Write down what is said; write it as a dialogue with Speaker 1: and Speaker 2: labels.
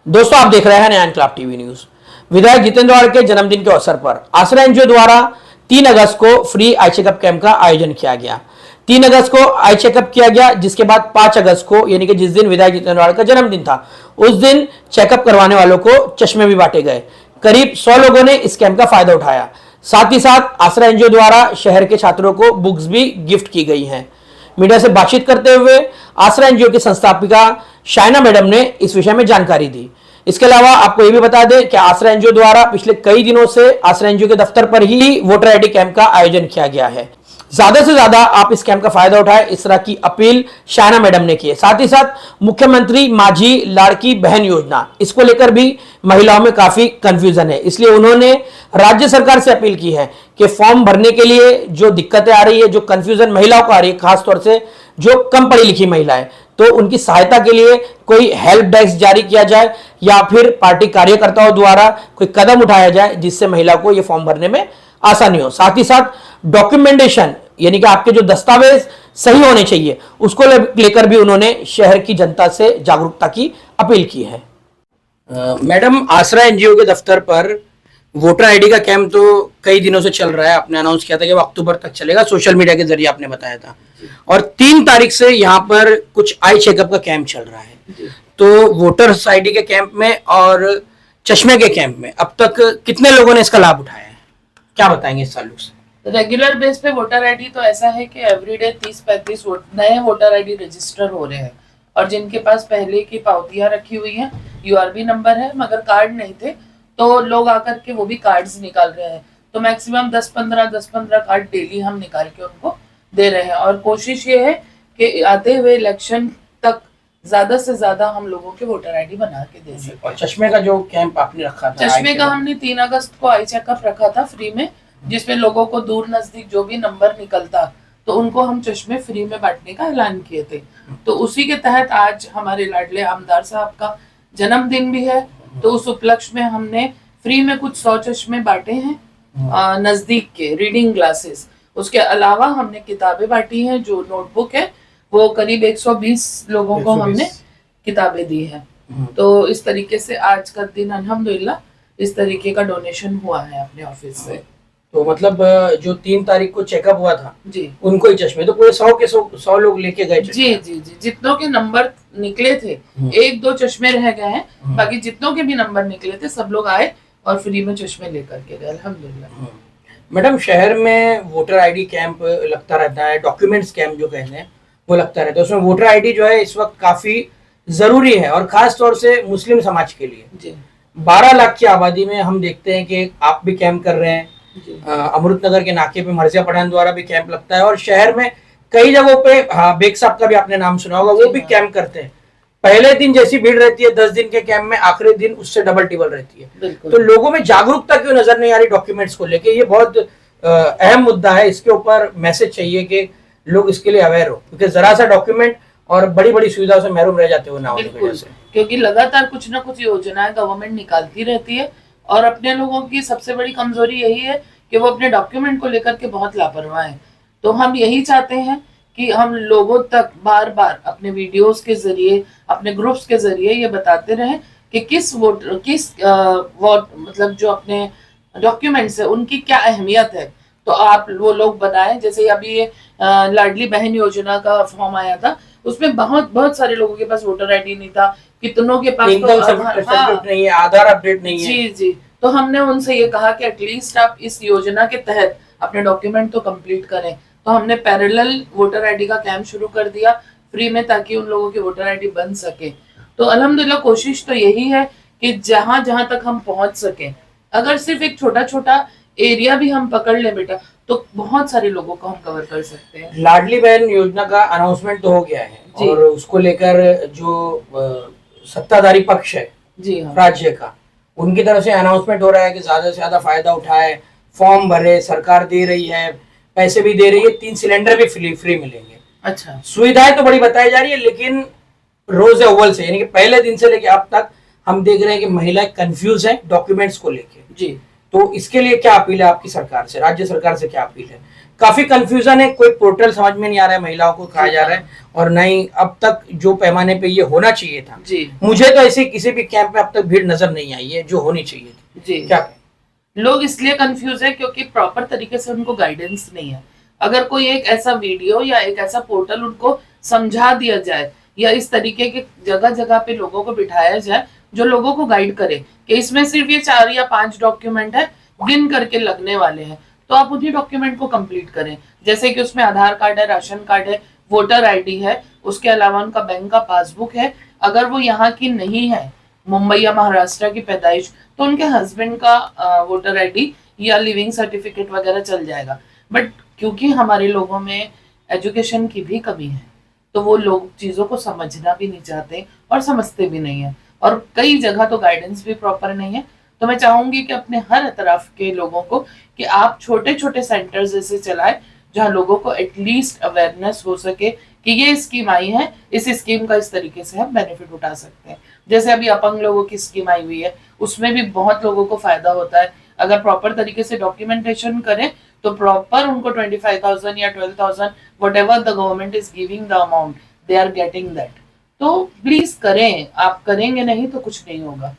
Speaker 1: दोस्तों, आप देख रहे हैं नया इनकलाब टीवी न्यूज। विधायक जितेंद्र वाड़ के जन्मदिन के अवसर पर आसरा एनजीओ द्वारा 3 अगस्त को फ्री आई चेकअप कैंप का आयोजन किया गया। 3 अगस्त को आई चेकअप किया गया, जिसके बाद 5 अगस्त को यानी कि जिस दिन विधायक जितेंद्र वाड़ का जन्मदिन था, उस दिन चेकअप करवाने वालों को चश्मे भी बांटे गए। करीब 100 लोगों ने इस कैंप का फायदा उठाया। साथ ही साथ आसरा एनजीओ द्वारा शहर के छात्रों को बुक्स भी गिफ्ट की गई हैं। मीडिया से बातचीत करते हुए आसरा एनजीओ की संस्थापिका शाइना मैडम ने इस विषय में जानकारी दी। इसके अलावा आपको यह भी बता दें कि आसरा एनजीओ द्वारा पिछले कई दिनों से आसरा एनजीओ के दफ्तर पर ही वोटर आईडी कैंप का आयोजन किया गया है। ज्यादा से ज्यादा आप इस कैंप का फायदा उठाएं, इस तरह की अपील शाइना मैडम ने की है। साथ ही साथ मुख्यमंत्री माझी लाड़की बहन योजना, इसको लेकर भी महिलाओं में काफी कंफ्यूजन है, इसलिए उन्होंने राज्य सरकार से अपील की है कि फॉर्म भरने के लिए जो दिक्कतें आ रही है, जो कंफ्यूजन महिलाओं को आ रही है, खासतौर से जो कम पढ़ी लिखी महिलाएं, तो उनकी सहायता के लिए कोई हेल्प डेस्क जारी किया जाए या फिर पार्टी कार्यकर्ताओं द्वारा कोई कदम उठाया जाए जिससे महिला को यह फॉर्म भरने में आसानी हो। साथ ही साथ डॉक्यूमेंटेशन यानी कि आपके जो दस्तावेज सही होने चाहिए, उसको लेकर भी उन्होंने शहर की जनता से जागरूकता की अपील की है। मैडम, आसरा एनजीओ के दफ्तर पर वोटर आईडी का कैंप तो कई दिनों से चल रहा है। आपने अनाउंस किया था कि वो अक्टूबर तक चलेगा, सोशल मीडिया के जरिए आपने बताया था, और 3 तारीख से यहाँ पर कुछ आई चेकअप का कैंप चल रहा है। तो वोटर्स आईडी के कैंप में और चश्मे के कैंप में अब तक कितने लोगों ने इसका लाभ उठाया है, क्या बताएंगे इस ताल्लुक से?
Speaker 2: रेगुलर बेस पे वोटर आईडी तो ऐसा है कि एवरीडे 30-35 नए वोटर आईडी रजिस्टर हो रहे हैं, और जिनके पास पहले की पावतियां रखी हुई हैं, यूआरबी नंबर है मगर कार्ड नहीं थे, तो लोग आकर के वो भी कार्ड्स निकाल रहे हैं। तो मैक्सिमम 10-15 कार्ड डेली हम निकाल के उनको दे रहे हैं, और कोशिश ये है कि आते हुए इलेक्शन तक ज्यादा से ज्यादा हम लोगों के वोटर आईडी बना के दे सकें।
Speaker 1: और चश्मे का जो कैंप आपने रखा था,
Speaker 2: चश्मे का हमने 3 अगस्त को आई चेकअप रखा था फ्री में, जिसमें लोगों को दूर नजदीक जो भी नंबर निकलता तो उनको हम चश्मे फ्री में बांटने का ऐलान किए थे। तो उसी के तहत आज हमारे लाडले आमदार साहब का जन्मदिन भी है, तो उस उपलक्ष्य में हमने फ्री में कुछ 100 चश्मे बांटे हैं नजदीक के रीडिंग ग्लासेस। उसके अलावा हमने किताबें बांटी हैं, जो नोटबुक है वो करीब 120 लोगों को हमने किताबें दी है। तो इस तरीके से आज का दिन अल्हम्दुलिल्लाह इस तरीके का डोनेशन हुआ है अपने ऑफिस से।
Speaker 1: तो मतलब जो 3 तारीख को चेकअप हुआ था
Speaker 2: जी,
Speaker 1: उनको ही चश्मे, तो पूरे 100 के 100 लोग लेके गए चश्मे?
Speaker 2: जी जी जी, जितनों के नंबर निकले थे, 1-2 चश्मे रह गए हैं, बाकी जितनों के भी नंबर निकले थे सब लोग आए और फ्री में चश्मे लेकर के गए अल्हम्दुलिल्लाह।
Speaker 1: मैडम, शहर में वोटर आईडी कैंप लगता रहता है, डॉक्यूमेंट्स कैंप जो कहते हैं वो लगता रहता है, उसमें वोटर आईडी जो है इस वक्त काफी जरूरी है, और खास तौर से मुस्लिम समाज के लिए। जी, 12 लाख की आबादी में हम देखते हैं कि आप भी कैंप कर रहे हैं, अमृतनगर के नाके पे मर्जिया पठान द्वारा भी कैंप लगता है, और शहर में कई जगहों पे बेग साहब का भी आपने नाम सुना होगा, वो भी कैंप करते हैं। पहले दिन जैसी भीड़ रहती है 10 दिन के कैंप में, आखिरी दिन उससे डबल टिबल रहती है। तो लोगों में जागरूकता क्यों नजर नहीं आ रही डॉक्यूमेंट्स को लेके? ये बहुत अहम मुद्दा है, इसके ऊपर मैसेज चाहिए कि लोग इसके लिए अवेयर हो, क्योंकि जरा सा डॉक्यूमेंट और बड़ी बड़ी सुविधाओं से महरूम रह जाते हो ना होने की वजह से।
Speaker 2: क्योंकि लगातार कुछ ना कुछ योजनाएं गवर्नमेंट निकालती रहती है, और अपने लोगों की सबसे बड़ी कमजोरी यही है कि वो अपने डॉक्यूमेंट को लेकर के बहुत लापरवाह हैं। तो हम यही चाहते हैं कि हम लोगों तक बार बार अपने वीडियोस के जरिए, अपने ग्रुप्स के जरिए ये बताते रहें कि किस मतलब जो अपने डॉक्यूमेंट्स है उनकी क्या अहमियत है। तो आप वो लोग बनाएं, जैसे अभी ये लाडली बहन योजना का फॉर्म आया था, उसमें बहुत सारे लोगों के पास वोटर आईडी नहीं था, कितनों के पास
Speaker 1: नहीं है, आधार अपडेट नहीं है।
Speaker 2: जी जी, तो हमने उनसे ये कहा कि एटलीस्ट आप इस योजना के तहत अपने डॉक्यूमेंट तो कंप्लीट करें। तो हमने पैरेलल वोटर आईडी का कैंप शुरू कर दिया फ्री में, ताकि उन लोगों की वोटर आईडी बन सके। तो अल्हम्दुलिल्लाह कोशिश तो यही है कि जहां जहां तक हम पहुंच सके, अगर सिर्फ एक छोटा छोटा एरिया भी हम पकड़ लें बेटा, तो बहुत सारे लोगों को हम कवर कर सकते हैं।
Speaker 1: लाडली बहन योजना का अनाउंसमेंट तो हो गया है, और उसको लेकर जो सत्ताधारी पक्ष है जी राज्य का, उनकी तरफ से अनाउंसमेंट हो रहा है कि ज्यादा से ज्यादा फायदा उठाए, फॉर्म भरे, सरकार दे रही है, पैसे भी दे रही है, 3 सिलेंडर भी फ्री मिलेंगे। अच्छा, सुविधाएं तो बड़ी बताई जा रही है, लेकिन रोज अव्वल से यानी कि पहले दिन से लेकर अब तक हम देख रहे हैं कि महिलाएं कंफ्यूज हैं डॉक्यूमेंट्स को लेके। जी, तो इसके लिए क्या अपील है आपकी सरकार से, राज्य सरकार से क्या अपील है काफी कंफ्यूजन है, कोई पोर्टल समझ में नहीं आ रहा है महिलाओं को कहा जा रहा है, और नहीं अब तक जो पैमाने पे ये होना चाहिए था
Speaker 2: जी
Speaker 1: मुझे तो ऐसे किसी भी कैंप में अब तक भीड़ नजर नहीं आई है जो होनी चाहिए थी।
Speaker 2: जी
Speaker 1: क्या कहें?
Speaker 2: लोग इसलिए कंफ्यूज है क्योंकि प्रॉपर तरीके से उनको गाइडेंस नहीं है। अगर कोई एक ऐसा वीडियो या एक ऐसा पोर्टल उनको समझा दिया जाए या इस तरीके के जगह जगह पे लोगों को बिठाया जाए जो लोगों को गाइड करे कि इसमें सिर्फ ये 4 या 5 डॉक्यूमेंट है गिन करके लगने वाले हैं, तो आप उन्हीं डॉक्यूमेंट को कंप्लीट करें। जैसे कि उसमें आधार कार्ड है, राशन कार्ड है, वोटर आईडी है, उसके अलावा उनका बैंक का पासबुक है। अगर वो यहाँ की नहीं है, मुंबई या महाराष्ट्र की पैदाइश, तो उनके हस्बैंड का वोटर आईडी या लिविंग सर्टिफिकेट वगैरह चल जाएगा। बट क्योंकि हमारे लोगों में एजुकेशन की भी कमी है, तो वो लोग चीजों को समझना भी नहीं चाहते और समझते भी नहीं है, और कई जगह तो गाइडेंस भी प्रॉपर नहीं है। तो मैं चाहूंगी कि अपने हर तरफ के लोगों को कि आप छोटे छोटे सेंटर्स ऐसे चलाएं जहां लोगों को एटलीस्ट अवेयरनेस हो सके कि ये स्कीम आई है, इस स्कीम का इस तरीके से हम बेनिफिट उठा सकते हैं। जैसे अभी अपंग लोगों की स्कीम आई हुई है, उसमें भी बहुत लोगों को फायदा होता है। अगर प्रॉपर तरीके से डॉक्यूमेंटेशन करें तो प्रॉपर उनको 25,000 या 12,000 whatever the government is giving the amount, they are getting that। तो प्लीज करें, आप करेंगे नहीं तो कुछ नहीं होगा।